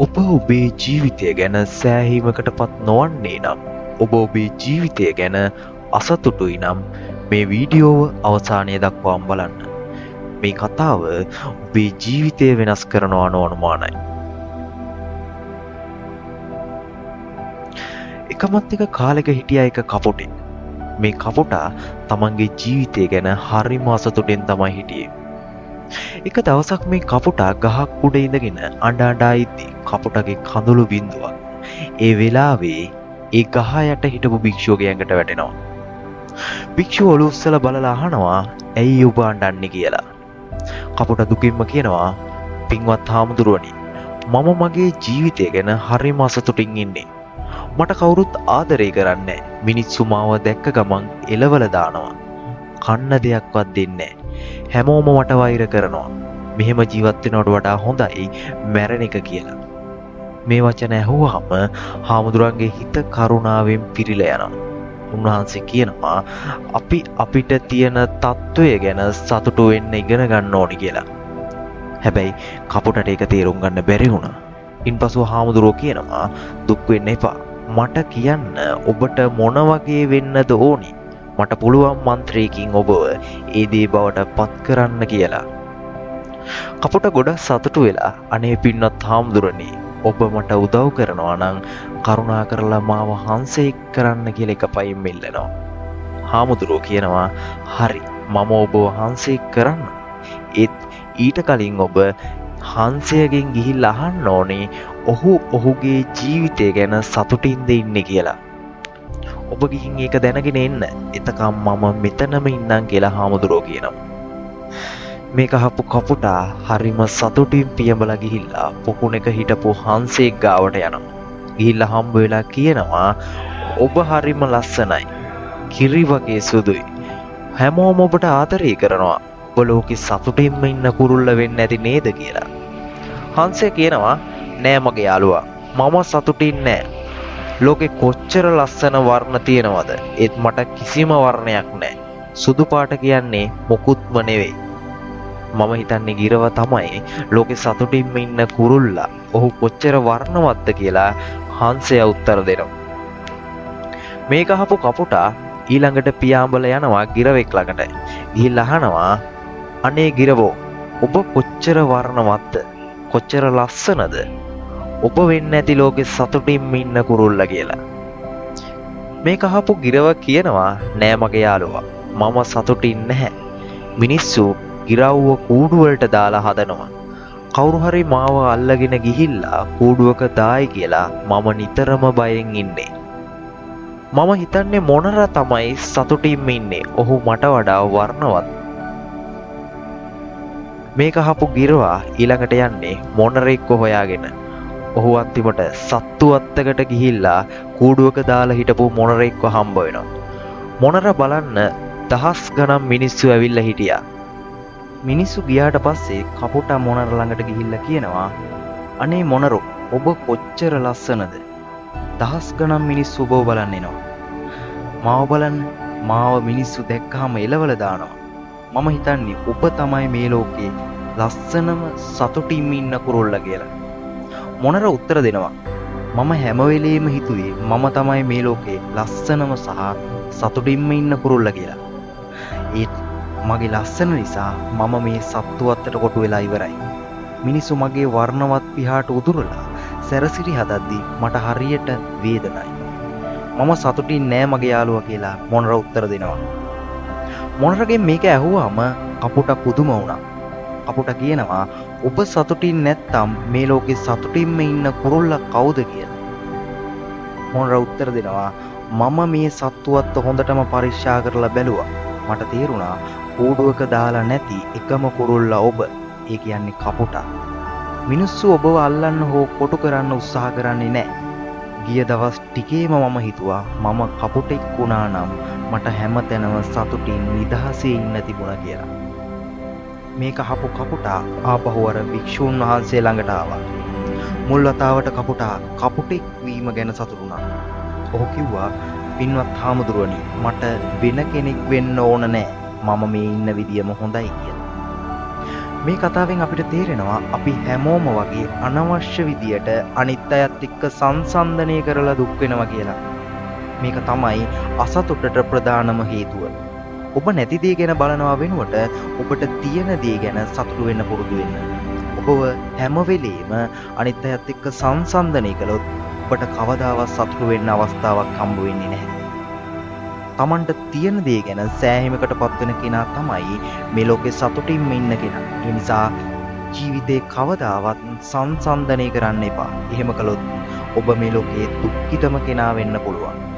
ඔබ ඔබේ ජීවිතය ගැන සෑහීමකටපත් නොවන්නේ නම් ඔබ ඔබේ ජීවිතය ගැන අසතුටුයි නම් මේ වීඩියෝව අවසානය දක්වාම බලන්න. මේ කතාව ඔබේ ජීවිතය වෙනස් කරනවා නොඅනුමානයි. එකමත් එක කාලෙක හිටියා එක කපුටෙක්. මේ කපුටා තමන්ගේ ජීවිතය ගැන හරිම අසතුටෙන් තමයි හිටියේ. එක දවසක් මේ කපුටා ගහක් උඩ ඉඳගෙන අඬ ඉද්දි කපුටගේ කඳුළු බිඳුවක් ඒ වෙලාවේ ඒ ගහ යට හිටපු භික්ෂුවගේ ඇඟට වැටෙනවා. භික්ෂුව ඔලුව උස්සලා බලලා අහනවා ඇයි ඔබ අඬන්නේ කියලා. කපුට දුකින්ම කියනවා පින්වත් හාමුදුරුවනි මම මගේ ජීවිතය ගැන හරිම අසතුටින් ඉන්නේ. මට කවුරුත් ආදරය කරන්නේ නැහැ. මිනිස්සු මාව දැක්ක ගමන් එලවල දානවා. කන්න දෙයක්වත් දෙන්නේ නැහැ. හැමෝම මට වෛර කරනවා. මෙහෙම ජීවත් වෙනවට වඩා හොඳයි මැරෙන එක කියලා. මේ වචන ඇහුවාම හාමුදුරන්ගේ හිත කරුණාවෙන් පිරීලා යනවා. උන්වහන්සේ කියනවා අපි අපිට තියෙන తত্ত্বය ගැන සතුටු වෙන්න ඉගෙන ගන්න ඕනි කියලා. හැබැයි කපුටට ඒක තේරුම් ගන්න බැරි වුණා. ඉන්පසු හාමුදුරුවෝ කියනවා දුක් වෙන්න එපා. මට කියන්න ඔබට මොන වගේ වෙන්නද ඕනි? මට පුළුවන් මන්ත්‍රයකින් ඔබව ඒ දේ බවට පත් කරන්න කියලා. කපුට ගොඩක් සතුටු වෙලා අනේ පින්වත් හාමුදුරනේ ඔබ මට උදව් කරනවා නම් කරුණා කරලා මාව හංසෙක් කරන්න කියලා එකපයින් මෙල්ලනවා. හාමුදුරුවෝ කියනවා හරි මම ඔබව හංසෙක් කරන්න. ඒත් ඊට කලින් ඔබ හංසයගෙන් ගිහිල්ලා අහන්න ඕනේ ඔහුගේ ජීවිතය ගැන සතුටින්ද ඉන්නේ කියලා. ඔබ ගිහින් ඒක දැනගෙන එන්න. එතකම් මම මෙතනම ඉන්නම් කියලා හාමුදුරුවෝ කියනවා. මේක අහපු කපුටා හරිම සතුටින් පියඹලා ගිහිල්ලා පොකුණක හිටපු හංසෙක් ගාවට යනවා. ගිහිල්ලා හම්බ වෙලා කියනවා ඔබ හරිම ලස්සනයි. කිරි වගේ සුදුයි. හැමෝම ඔබට ආදරය කරනවා. ඔබ ලෝකෙ සතුටින්ම ඉන්න කුරුල්ල වෙන්න ඇති නේද කියලා. හංසයා කියනවා නෑ මගේ යාළුවා. මම සතුටින් නෑ. ලෝකෙ කොච්චර ලස්සන වර්ණ තියෙනවද? ඒත් මට කිසිම වර්ණයක් නෑ. සුදු පාට කියන්නේ මොකුත්ම නෙවෙයි. මම හිතන්නේ ගිරව තමයි ලෝකෙ සතුටින්ම ඉන්න කුරුල්ලා. ඔහු කොච්චර වර්ණවත්ද කියලා හංසයා උත්තර දෙනවා. මේක අහපු කපුටා ඊළඟට පියාඹල යනවා ගිරවෙක් ළඟට. ගිහිල්ලා අහනවා අනේ ගිරවෝ ඔබ කොච්චර වර්ණවත්ද? කොච්චර ලස්සනද? ඔබ වෙන්න ඇති ලෝකෙ සතුටින්ම ඉන්න කුරුල්ලා කියලා. මේක අහපු ගිරව කියනවා නෑ මගේ යාළුවා. මම සතුටින් නැහැ. මිනිස්සු ගිරව්ව කූඩු වලට දාලා හදනවා. කවුරු හරි මාව අල්ලගෙන ගිහිල්ලා කූඩුවක දායි කියලා මම නිතරම බයෙන් ඉන්නේ. මම හිතන්නේ මොනරා තමයි සතුටින්ම ඉන්නේ. ඔහු මට වඩා වර්ණවත්. මේක අහපු ගිරවා ඊළඟට යන්නේ මොනරෙක්ව හොයාගෙන. ඔහු අන්තිමට සත්තු අත්තකට ගිහිල්ලා කූඩුවක දාලා හිටපු මොනරෙක්ව හම්බ වෙනවා. මොනර බලන්න දහස් ගණන් මිනිස්සු ඇවිල්ලා හිටියා. මිනිස්සු ගියාට පස්සේ කපුටා මොනර ළඟට ගිහිල්ලා කියනවා අනේ මොනරෝ ඔබ කොච්චර ලස්සනද? දහස් ගණන් මිනිස්සු ඔබව බලන්න එනවා. මාව බලන්න. මාව මිනිස්සු දැක්කහම එලවල දානවා. මම හිතන්නේ ඔබ තමයි මේ ලෝකේ ලස්සනම සතුටින්ම ඉන්න කුරුල්ලා කියලා. මොනර උත්තර දෙනවා මම හැම වෙලෙම හිතුවේ මම තමයි මේ ලෝකේ ලස්සනම සහ සතුටින්ම ඉන්න කුරුල්ලා කියලා. ඒත් මගේ ලස්සන නිසා මම මේ සත්තු අත්තට කොටු වෙලා ඉවරයි. මිනිස්සු මගේ වර්ණවත් පිහාට උදුරලා සැරසිරි හදද්දී මට හරියට වේදනයි. මම සතුටින් නෑ මගේ යාළුවා කියලා මොනර උත්තර දෙනවා. මොනරගෙන් මේක ඇහුවාම කපුටා පුදුම වුණා. කපුටා කියනවා ඔබ සතුටින් නැත්තම් මේ ලෝකේ සතුටින්ම ඉන්න කුරුල්ලා කවුද කියලා. මොනර උත්තර දෙනවා මම මේ සත්තු අත්ත හොඳටම පරීක්ෂා කරලා බැලුවා. මට තේරුණා කූඩුවක දාලා නැති එකම කුරුල්ලා ඔබ. ඒ කියන්නේ කපුටා. මිනිස්සු ඔබව අල්ලන්න හෝ කොටු කරන්න උත්සාහ කරන්නේ නැහැ. ගිය දවස් ටිකේම මම හිතුවා මම කපුටෙක් වුණා නම් මට හැමතැනම සතුටින් නිදහසේ ඉන්න තිබුණා කියලා. මේක අහපු කපුටා ආපහු අර භික්ෂුන් වහන්සේ ළඟට ආවා. මුල් වතාවට කපුටා කපුටෙක් වීම ගැන සතුටු වුණා. ඔහු කිව්වා පින්වත් හාමුදුරුවනි මට වෙන කෙනෙක් වෙන්න ඕන නෑ. මම මේ ඉන්න විදියම හොඳයි කියලා. මේ කතාවෙන් අපිට තේරෙනවා අපි හැමෝම වගේ අනවශ්‍ය විදියට අනිත් අයත් එක්ක සංසන්දනය කරලා දුක් වෙනවා කියලා. මේක තමයි අසතුටට ප්‍රධානම හේතුව. ඔබ නැති දේ ගැන බලනවා වෙනුවට ඔබට තියෙන දේ ගැන සතුටු වෙන්න පුරුදු වෙන්න. ඔබව හැම වෙලේම අනිත් අයත් එක්ක සංසන්දනය කළොත් ඔබට කවදාවත් සතුටු වෙන්න අවස්ථාවක් හම්බ වෙන්නේ නැහැ. තමන්ට තියෙන දේ ගැන සෑහීමකට පත්වෙන කෙනා තමයි මේ ලෝකේ සතුටින්ම ඉන්න කෙනා. ඒ නිසා ජීවිතේ කවදාවත් සංසන්දනය කරන්න එපා. එහෙම කළොත් ඔබ මේ ලෝකයේ දුක්ඛිතම කෙනා වෙන්න පුළුවන්.